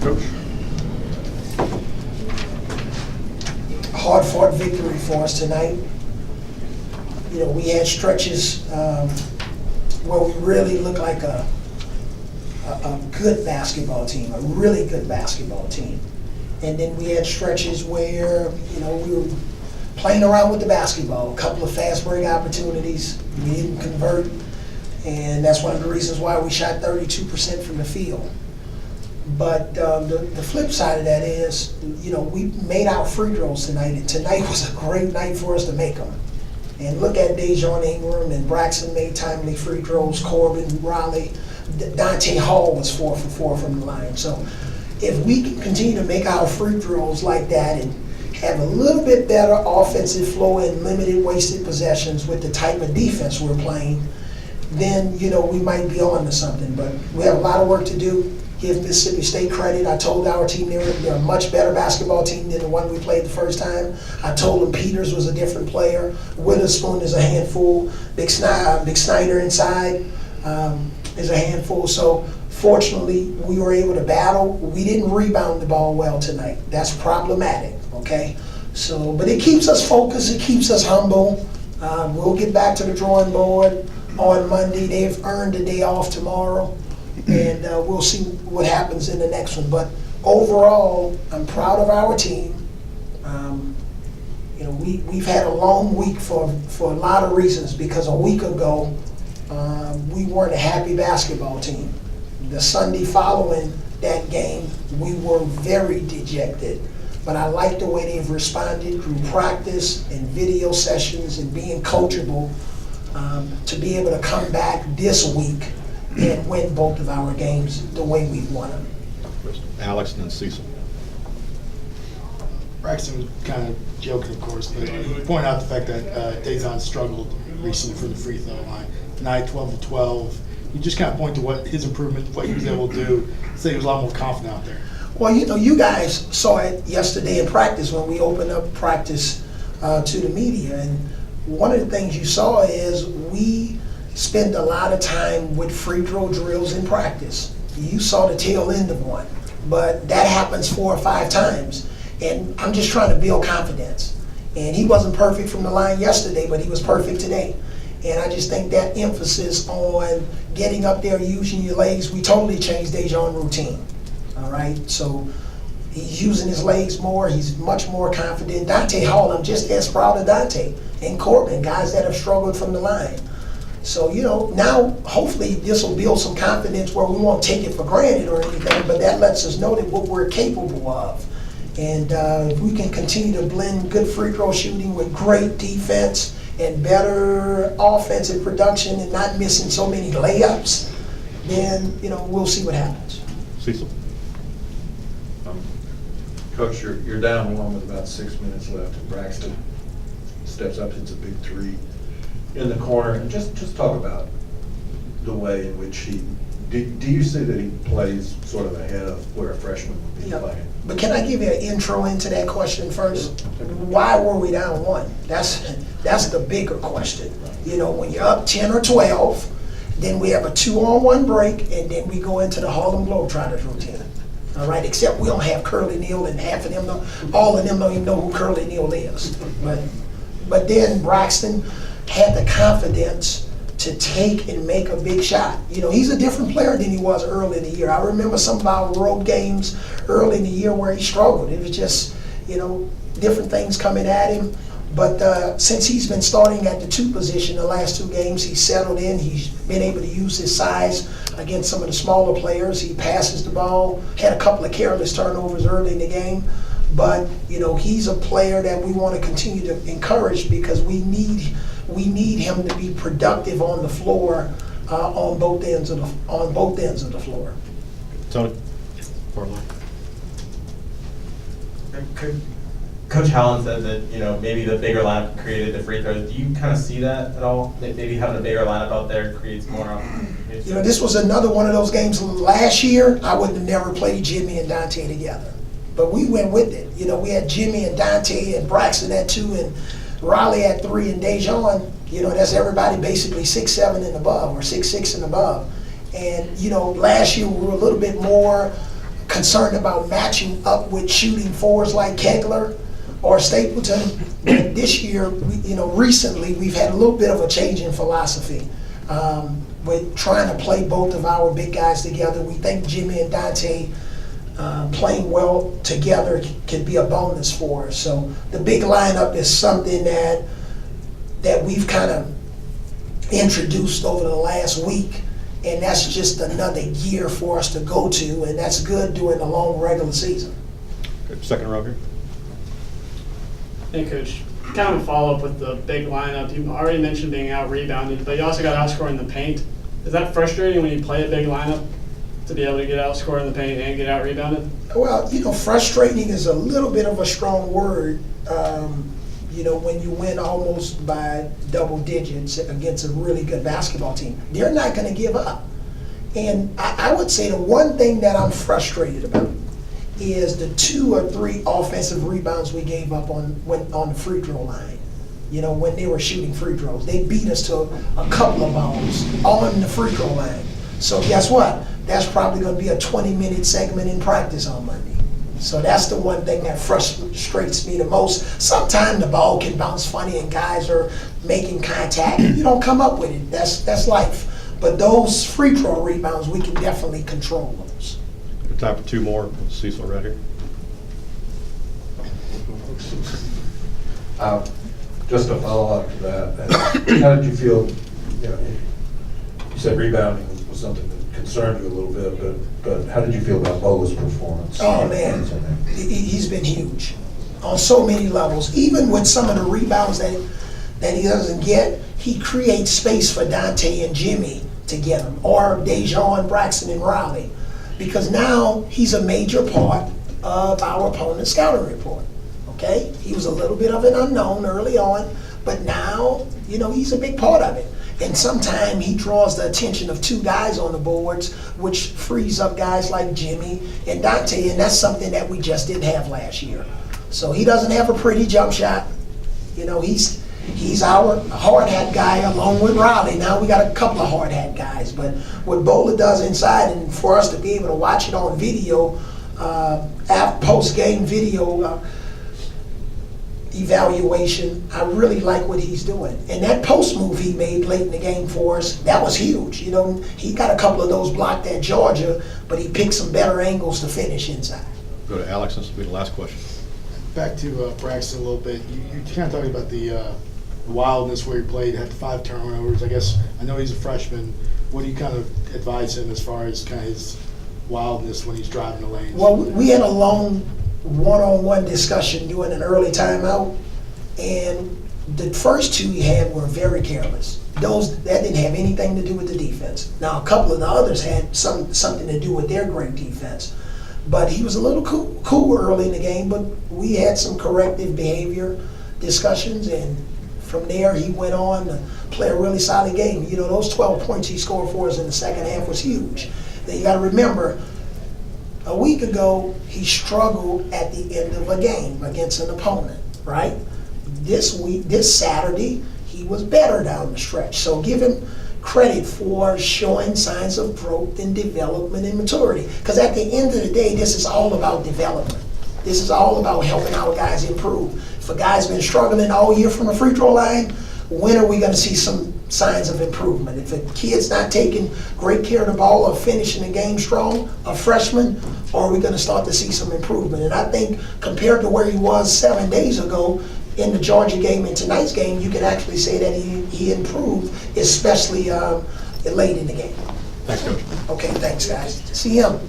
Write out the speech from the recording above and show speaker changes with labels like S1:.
S1: Coach?
S2: Hard-fought victory for us tonight. You know, we had stretches where we really looked like a good basketball team, a really good basketball team. And then we had stretches where, you know, we were playing around with the basketball, a couple of fast break opportunities, we didn't convert, and that's one of the reasons why we shot 32% from the field. But the flip side of that is, you know, we made our free throws tonight, and tonight was a great night for us to make them. And look at Dejon Ingram and Braxton made timely free throws, Corbin, Raleigh, Dante Hall was 4 for 4 from the line. So if we can continue to make our free throws like that and have a little bit better offensive flow and limited wasted possessions with the type of defense we're playing, then, you know, we might be on to something. But we have a lot of work to do. Give Mississippi State credit. I told our team they're a much better basketball team than the one we played the first time. I told them Peters was a different player. Witherspoon is a handful. Big Snyder inside is a handful. So fortunately, we were able to battle. We didn't rebound the ball well tonight. That's problematic, okay? So, but it keeps us focused. It keeps us humble. We'll get back to the drawing board on Monday. They've earned a day off tomorrow. And we'll see what happens in the next one. But overall, I'm proud of our team. You know, we've had a long week for a lot of reasons, because a week ago, we weren't a happy basketball team. The Sunday following that game, we were very dejected. But I like the way they've responded through practice and video sessions and being coachable to be able to come back this week and win both of our games the way we won them.
S1: Alex and then Cecil.
S3: Braxton was kind of joking, of course, but he pointed out the fact that Dejon struggled recently for the free throw line. Tonight, 12 to 12. You just kind of point to what his improvement, what he was able to do. Say he was a lot more confident out there.
S2: Well, you know, you guys saw it yesterday in practice when we opened up practice to the media, and one of the things you saw is we spend a lot of time with free throw drills in practice. You saw the tail end of one, but that happens 4 or 5 times. And I'm just trying to build confidence. And he wasn't perfect from the line yesterday, but he was perfect today. And I just think that emphasis on getting up there, using your legs, we totally changed Dejon's routine. All right, so he's using his legs more. He's much more confident. Dante Hall, I'm just as proud of Dante and Corbin, guys that have struggled from the line. So, you know, now hopefully this will build some confidence where we won't take it for granted or anything, but that lets us know that what we're capable of. And if we can continue to blend good free throw shooting with great defense and better offensive production and not missing so many layups, then, you know, we'll see what happens.
S1: Cecil.
S4: Coach, you're down 1 with about 6 minutes left, and Braxton steps up, hits a big 3 in the corner. And just talk about the way in which do you see that he plays sort of ahead of where a freshman would be playing?
S2: But can I give you an intro into that question first? Why were we down 1? That's the bigger question. You know, when you're up 10 or 12, then we have a 2-on-1 break, and then we go into the Harlem Globetrotters routine. All right, except we don't have Curly Neal, and half of them know, all of them don't even know who Curly Neal is. But then Braxton had the confidence to take and make a big shot. You know, he's a different player than he was early in the year. I remember some of our road games early in the year where he struggled. It was just, you know, different things coming at him. But since he's been starting at the 2 position the last 2 games, he's settled in. He's been able to use his size against some of the smaller players. He passes the ball, had a couple of careless turnovers early in the game. But, you know, he's a player that we want to continue to encourage because we need him to be productive on the floor on both ends of the floor.
S1: Tony.
S5: Coach Howland said that, you know, maybe the bigger lineup created the free throws. Do you kind of see that at all? That maybe having a bigger lineup out there creates more opportunities?
S2: You know, this was another one of those games last year. I would have never played Jimmy and Dante together. But we went with it. You know, we had Jimmy and Dante and Braxton at 2 and Raleigh at 3 and Dejon. You know, that's everybody basically 6'7" and above or 6'6" and above. And, you know, last year we were a little bit more concerned about matching up with shooting fours like Kegler or Stapleton. But this year, recently, we've had a little bit of a change in philosophy. We're trying to play both of our big guys together. We think Jimmy and Dante playing well together can be a bonus for us. So the big lineup is something that we've kind of introduced over the last week, and that's just another year for us to go to, and that's good during the long regular season.
S1: Okay, second row here.
S6: Hey, Coach. Kind of a follow-up with the big lineup. You already mentioned being out-rebounded, but you also got outscored in the paint. Is that frustrating when you play a big lineup to be able to get outscored in the paint and get out-rebounded?
S2: Well, frustrating is a little bit of a strong word. When you win almost by double digits against a really good basketball team, they're not going to give up. And I would say the one thing that I'm frustrated about is the 2 or 3 offensive rebounds we gave up on the free throw line. When they were shooting free throws, they beat us to a couple of balls on the free throw line. So guess what? That's probably going to be a 20-minute segment in practice on Monday. So that's the one thing that frustrates me the most. Sometimes the ball can bounce funny and guys are making contact. You don't come up with it. That's life. But those free throw rebounds, we can definitely control those.
S1: Time for 2 more. Cecil right here.
S4: Just to follow up to that, how did you feel, you said rebounding was something that concerned you a little bit, but how did you feel about Bola's performance?
S2: Oh, man, he's been huge on so many levels. Even with some of the rebounds that he doesn't get, he creates space for Dante and Jimmy to get them, or Dejan, Braxton, and Riley, because now he's a major part of our opponent's scouting report. Okay, he was a little bit of an unknown early on, but now, he's a big part of it. And sometimes he draws the attention of 2 guys on the boards, which frees up guys like Jimmy and Dante, and that's something that we just didn't have last year. So he doesn't have a pretty jump shot. He's our hard hat guy along with Riley. Now we got a couple of hard hat guys, but what Bola does inside, and for us to be able to watch it on video, post-game video evaluation, I really like what he's doing. And that post move he made late in the game for us, that was huge. He got a couple of those blocked at Georgia, but he picked some better angles to finish inside.
S1: Go to Alex. This will be the last question.
S3: Back to Braxton a little bit. You kind of talking about the wildness where he played, had 5 turnovers. I know he's a freshman. What do you kind of advise him as far as kind of his wildness when he's driving the lanes?
S2: Well, we had a long one-on-one discussion during an early timeout, and the first 2 he had were very careless. That didn't have anything to do with the defense. Now, a couple of the others had something to do with their great defense. But he was a little cool early in the game, but we had some corrective behavior discussions, and from there he went on to play a really solid game. Those 12 points he scored for us in the second half was huge. Then you got to remember, a week ago, he struggled at the end of a game against an opponent, right? This Saturday, he was better down the stretch. So give him credit for showing signs of growth and development and maturity. Because at the end of the day, this is all about development. This is all about helping our guys improve. If a guy's been struggling all year from the free throw line, when are we going to see some signs of improvement? If a kid's not taking great care of the ball or finishing the game strong, a freshman, or are we going to start to see some improvement? And I think compared to where he was 7 days ago in the Georgia game and tonight's game, you can actually say that he improved, especially late in the game.
S1: Thanks, Coach.
S2: Okay, thanks, guys. See him.